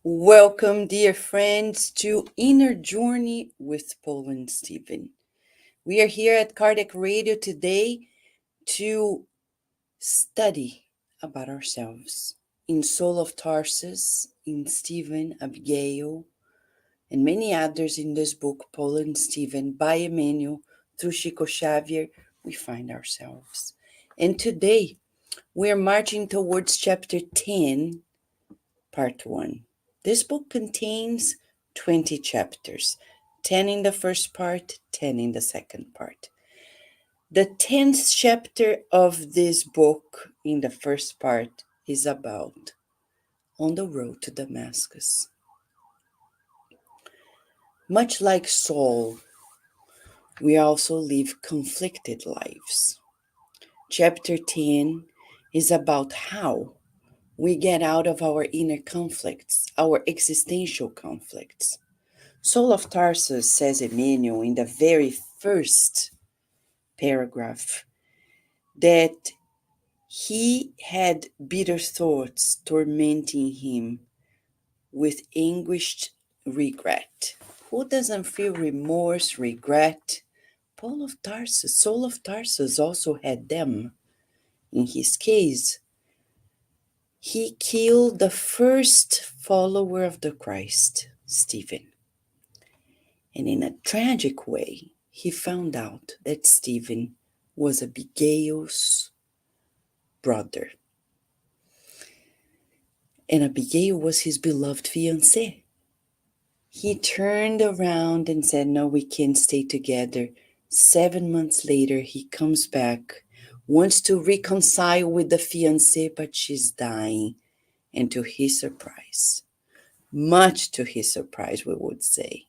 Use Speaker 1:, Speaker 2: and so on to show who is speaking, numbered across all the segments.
Speaker 1: Welcome, dear friends, to Inner Journey with Paul and Stephen. We are here at Cardiac Radio today to study about ourselves. In Soul of Tarsus, in Stephen, Abigail, and many others in this book, Paul and Stephen, by Emmanuel, through Chico Xavier, we find ourselves. And today, we are marching towards chapter 10, Part 1. This book contains 20 chapters, 10 in the first part, 10 in the second part. The 10th chapter of this book in the first part is about on the road to Damascus. Much like Saul, we also live conflicted lives. Chapter 10 is about how we get out of our inner conflicts, our existential conflicts. Saul of Tarsus, says Emmanuel in the very first paragraph, that he had bitter thoughts tormenting him with anguished regret. Who doesn't feel remorse, regret? Saul of Tarsus also had them. In his case, he killed the first follower of the Christ, Stephen. And in a tragic way, he found out that Stephen was Abigail's brother. And Abigail was his beloved fiancée. He turned around and said, "No, we can't stay together." 7 months later, he comes back, wants to reconcile with the fiancée, but she's dying. And to his surprise, much to his surprise, we would say,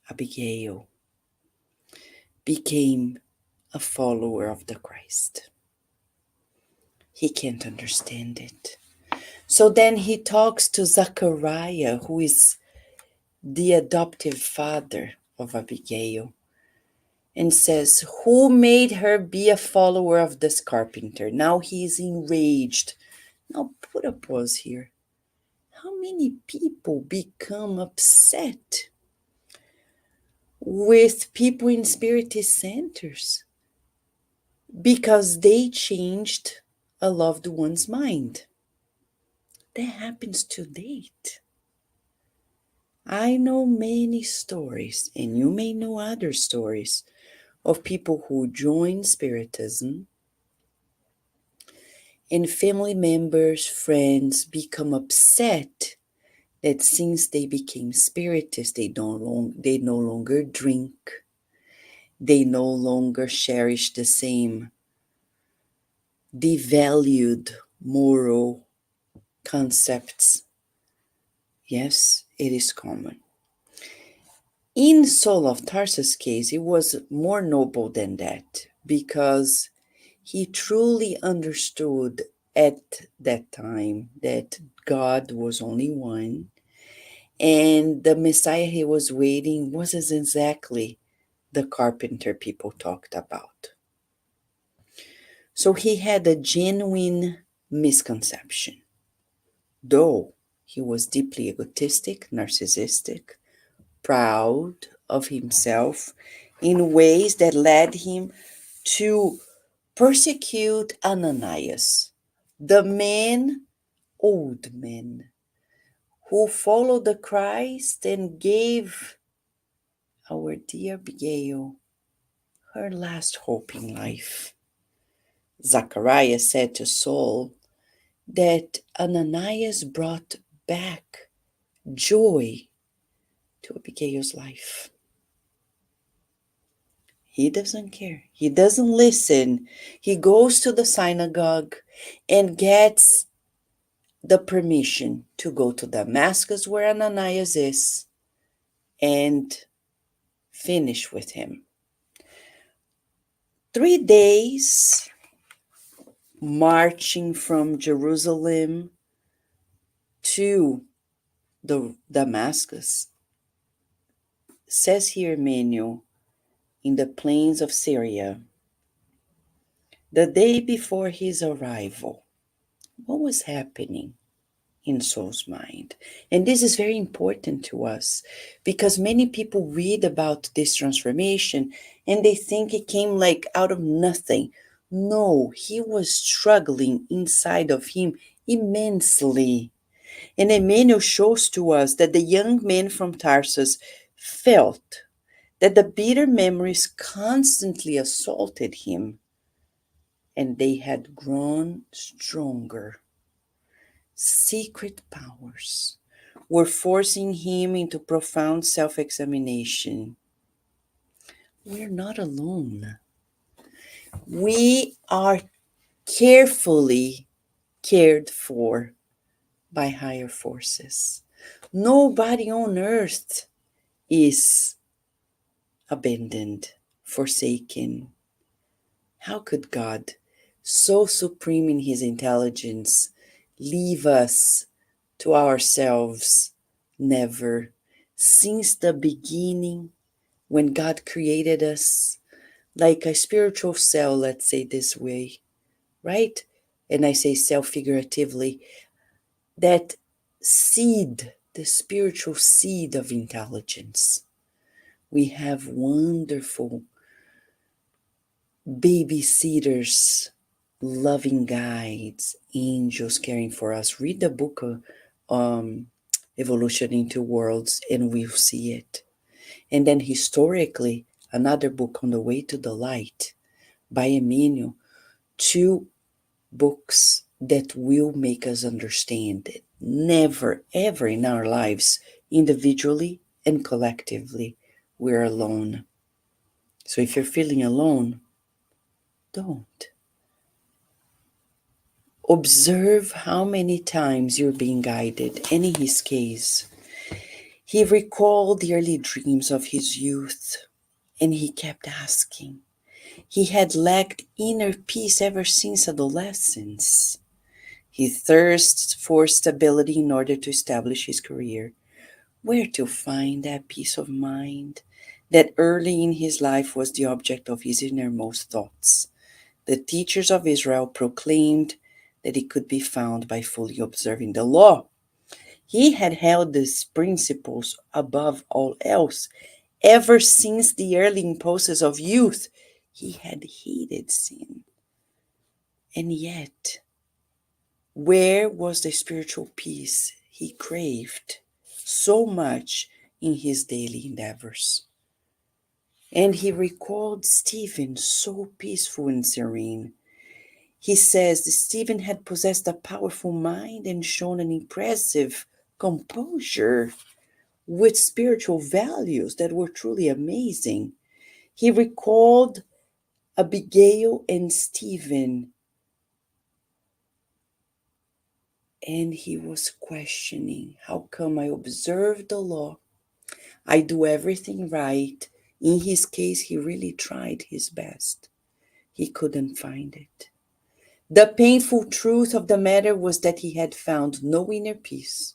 Speaker 1: Abigail, became a follower of the Christ. He can't understand it. So then he talks to Zachariah, who is the adoptive father of Abigail, and says, "Who made her be a follower of this carpenter?" Now he is enraged. Now put a pause here. How many people become upset with people in spiritist centers because they changed a loved one's mind? That happens to date. I know many stories, and you may know other stories, of people who join Spiritism and family members, friends become upset that since they became Spiritists, they no longer drink, they no longer cherish the same devalued moral concepts. Yes, it is common. In Saul of Tarsus' case, it was more noble than that, because he truly understood at that time that God was only one, and the Messiah he was waiting wasn't exactly the carpenter people talked about. So he had a genuine misconception, though he was deeply egotistic, narcissistic, proud of himself in ways that led him to persecute Ananias, the old man, who followed the Christ and gave our dear Abigail her last hope in life. Zacharias said to Saul that Ananias brought back joy to Abigail's life. He doesn't care. He doesn't listen. He goes to the synagogue and gets the permission to go to Damascus, where Ananias is, and finish with him. 3 days marching from Jerusalem to the Damascus. Says here Emmanuel, in the plains of Syria, the day before his arrival, what was happening? in soul's mind. And this is very important to us because many people read about this transformation and they think it came like out of nothing. No, he was struggling inside of him immensely. And Emmanuel shows to us that the young man from Tarsus felt that the bitter memories constantly assaulted him, and they had grown stronger. Secret powers were forcing him into profound self examination. We're not alone. We are carefully cared for by higher forces. Nobody on earth is abandoned, forsaken. How could God, so supreme in his intelligence, leave us to ourselves? Never. Since the beginning, when God created us, like a spiritual cell, let's say this way, right? And I say cell figuratively, that seed, the spiritual seed of intelligence. We have wonderful babysitters, loving guides, angels caring for us. Read the book Evolution into Worlds, and we'll see it. And then historically, another book, On the Way to the Light by Emmanuel, two books that will make us understand it. Never, ever in our lives, individually and collectively, we're alone. So if you're feeling alone, don't. Observe how many times you're being guided, and in his case, he recalled the early dreams of his youth, and he kept asking. He had lacked inner peace ever since adolescence. He thirsts for stability in order to establish his career. Where to find that peace of mind that early in his life was the object of his innermost thoughts? The teachers of Israel proclaimed that it could be found by fully observing the law. He had held these principles above all else. Ever since the early impulses of youth, he had hated sin. And yet, where was the spiritual peace he craved so much in his daily endeavors? And he recalled Stephen, so peaceful and serene. He says that Stephen had possessed a powerful mind and shown an impressive composure with spiritual values that were truly amazing. He recalled Abigail and Stephen, and he was questioning, how come I observe the law? I do everything right. In his case, he really tried his best. He couldn't find it. The painful truth of the matter was that he had found no inner peace,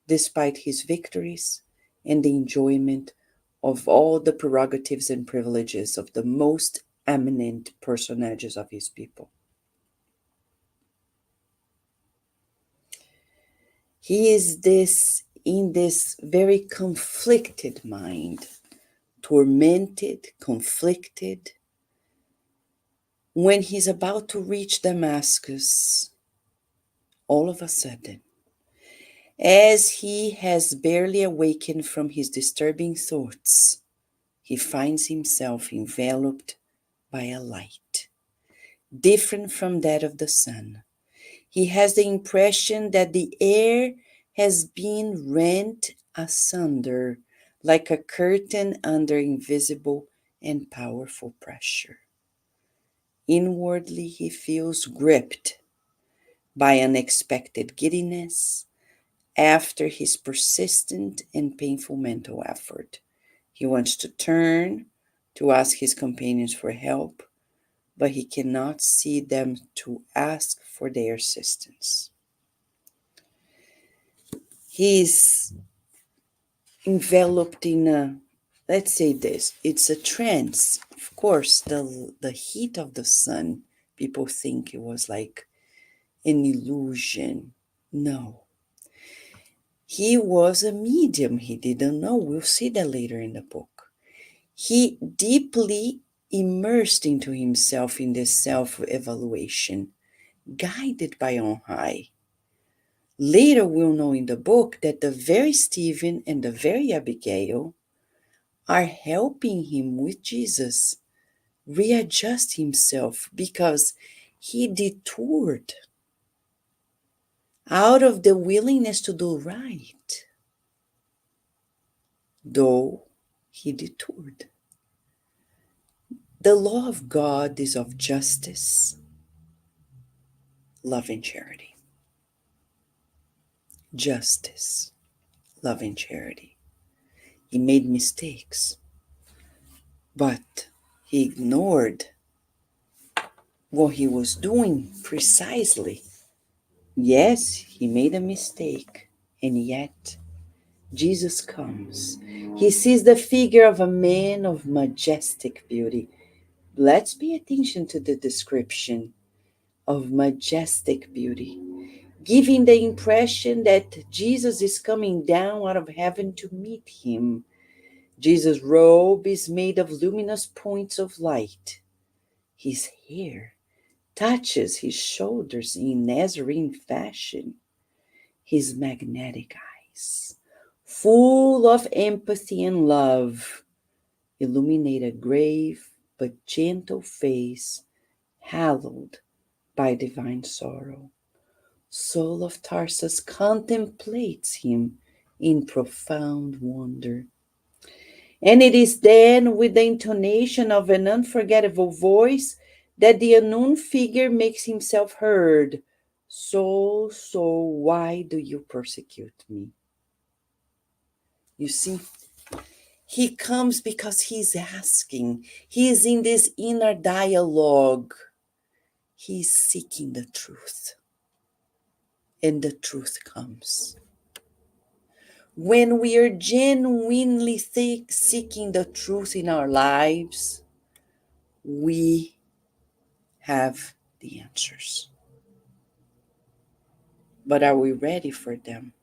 Speaker 1: despite his victories and the enjoyment of all the prerogatives and privileges of the most eminent personages of his people. He is in this very conflicted mind, tormented, conflicted, when he's about to reach Damascus, all of a sudden, as he has barely awakened from his disturbing thoughts, he finds himself enveloped by a light, different from that of the sun. He has the impression that the air has been rent asunder like a curtain under invisible and powerful pressure. Inwardly, he feels gripped by unexpected giddiness after his persistent and painful mental effort. He wants to turn to ask his companions for help, but he cannot see them to ask for their assistance. He's enveloped in let's say this, it's a trance. Of course, the heat of the sun, people think it was like an illusion. No. He was a medium. He didn't know. We'll see that later in the book. He deeply immersed into himself in this self-evaluation, guided by on high. Later we'll know in the book that the very Stephen and the very Abigail are helping him with Jesus readjust himself because he detoured out of the willingness to do right, though he detoured. The law of God is of justice, love, and charity. Justice, love, and charity. He made mistakes, but he ignored what he was doing precisely. Yes, he made a mistake, and yet Jesus comes. He sees the figure of a man of majestic beauty. Let's pay attention to the description of majestic beauty, giving the impression that Jesus is coming down out of heaven to meet him. Jesus' robe is made of luminous points of light. His hair touches his shoulders in Nazarene fashion. His magnetic eyes, full of empathy and love, illuminate a grave but gentle face, hallowed by divine sorrow. Saul of Tarsus contemplates him in profound wonder. And it is then, with the intonation of an unforgettable voice, that the unknown figure makes himself heard. Saul, Saul, why do you persecute me? You see, he comes because he's asking. He is in this inner dialogue. He's seeking the truth. And the truth comes. When we are genuinely seeking the truth in our lives, we have the answers. But are we ready for them?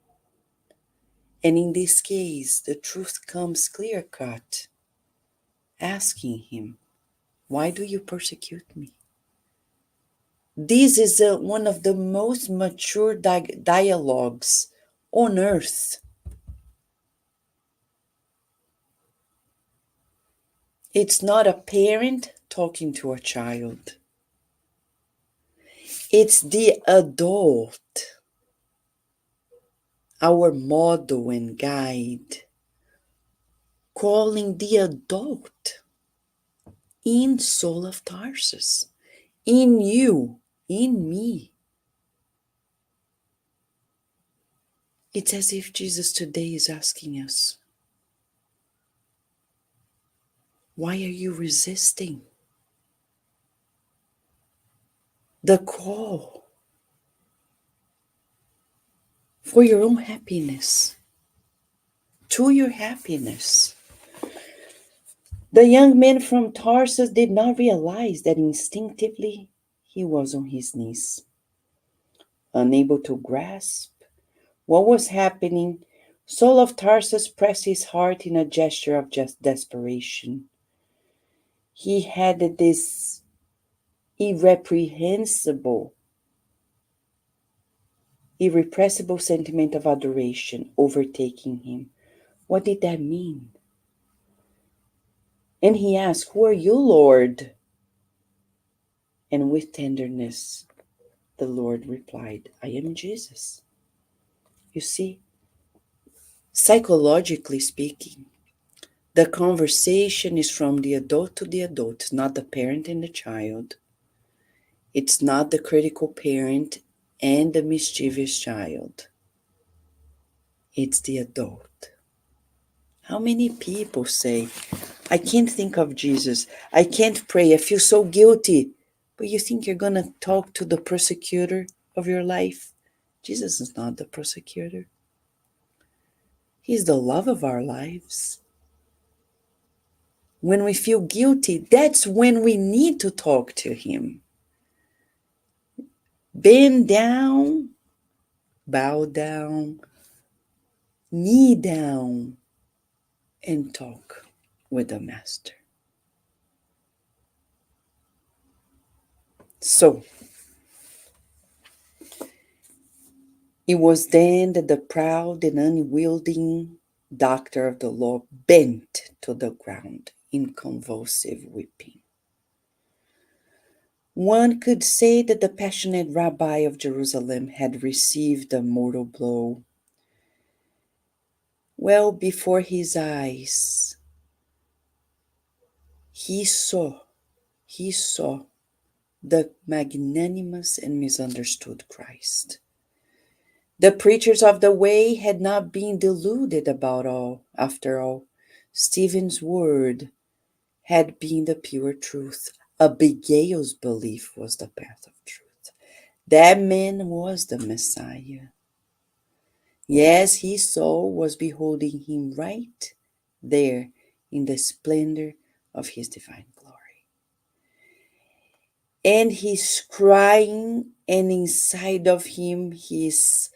Speaker 1: And in this case, the truth comes clear cut, asking him, why do you persecute me? This is one of the most mature dialogues on earth. It's not a parent talking to a child. It's the adult, our model and guide, calling the adult in Saul of Tarsus, in you, in me. It's as if Jesus today is asking us, why are you resisting the call for your own happiness, to your happiness? The young man from Tarsus did not realize that instinctively he was on his knees, unable to grasp what was happening. Saul of Tarsus pressed his heart in a gesture of just desperation. He had this irrepressible sentiment of adoration overtaking him. What did that mean? And he asked, who are you, Lord? And with tenderness, the Lord replied, I am Jesus. You see, psychologically speaking, the conversation is from the adult to the adult. It's not the parent and the child. It's not the critical parent and the mischievous child. It's the adult. How many people say, I can't think of Jesus. I can't pray. I feel so guilty. But you think you're going to talk to the persecutor of your life? Jesus is not the persecutor. He's the love of our lives. When we feel guilty, that's when we need to talk to him. Bend down, bow down, knee down and talk with the Master. So, it was then that the proud and unwielding doctor of the law bent to the ground in convulsive weeping. One could say that the passionate rabbi of Jerusalem had received a mortal blow. Well before his eyes, he saw the magnanimous and misunderstood Christ. The preachers of the way had not been deluded after all. Stephen's word had been the pure truth. Abigail's belief was the path of truth. That man was the Messiah. Yes, his soul was beholding him right there in the splendor of his divine glory. And he's crying, and inside of him, he's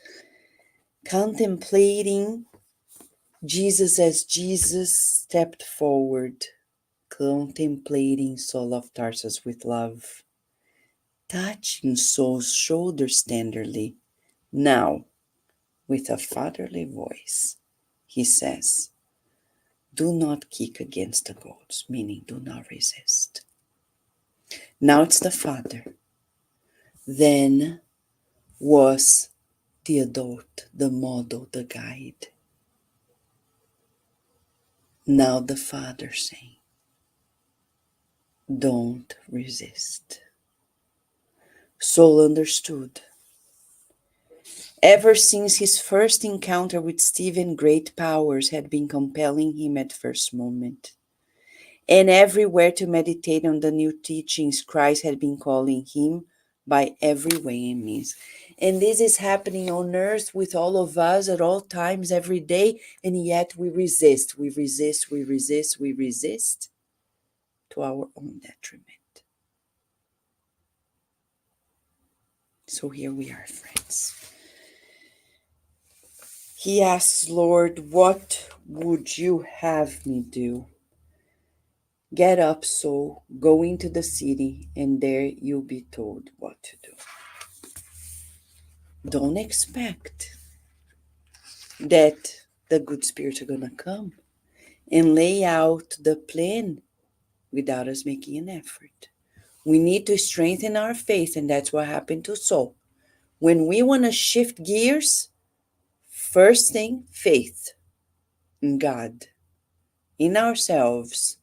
Speaker 1: contemplating Jesus as Jesus stepped forward, contemplating Saul of Tarsus with love, touching Saul's shoulders tenderly. Now, with a fatherly voice, he says, "Do not kick against the goads," meaning do not resist. Now it's the father. Then was the adult, the model, the guide. Now the father saying, don't resist. Saul understood. Ever since his first encounter with Stephen, great powers had been compelling him at first moment. And everywhere to meditate on the new teachings, Christ had been calling him by every way and means. And this is happening on earth with all of us at all times, every day, and yet we resist to our own detriment. So here we are, friends. He asks, Lord, what would you have me do? Get up, soul, go into the city, and there you'll be told what to do. Don't expect that the good spirits are going to come and lay out the plan without us making an effort. We need to strengthen our faith, and that's what happened to Saul. When we want to shift gears, first thing, faith in God, in ourselves.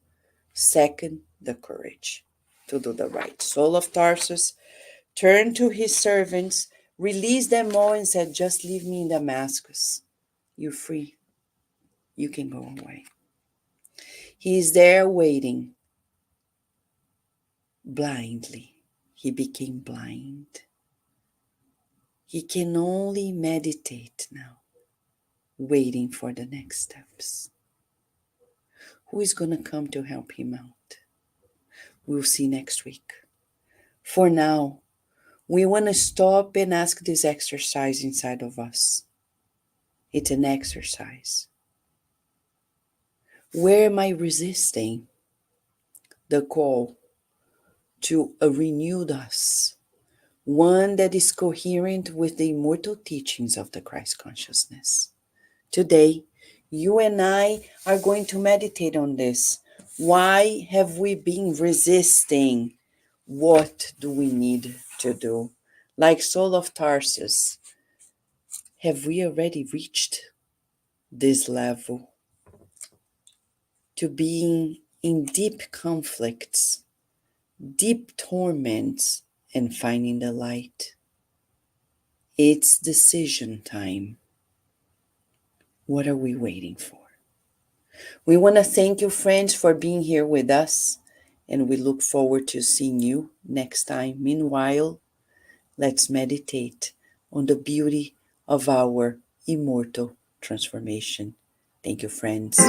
Speaker 1: Second, the courage to do the right. Saul of Tarsus turned to his servants, released them all, and said, just leave me in Damascus. You're free. You can go away. He is there waiting. Blindly, he became blind. He can only meditate now, waiting for the next steps. Who is going to come to help him out? We'll see next week. For now, we want to stop and ask this exercise inside of us. It's an exercise. Where am I resisting the call to a renewed us? One that is coherent with the immortal teachings of the Christ consciousness. Today, you and I are going to meditate on this. Why have we been resisting? What do we need to do? Like Saul of Tarsus, have we already reached this level? To being in deep conflicts, deep torments, and finding the light. It's decision time. What are we waiting for? We want to thank you, friends, for being here with us, and we look forward to seeing you next time. Meanwhile, let's meditate on the beauty of our immortal transformation. Thank you, friends.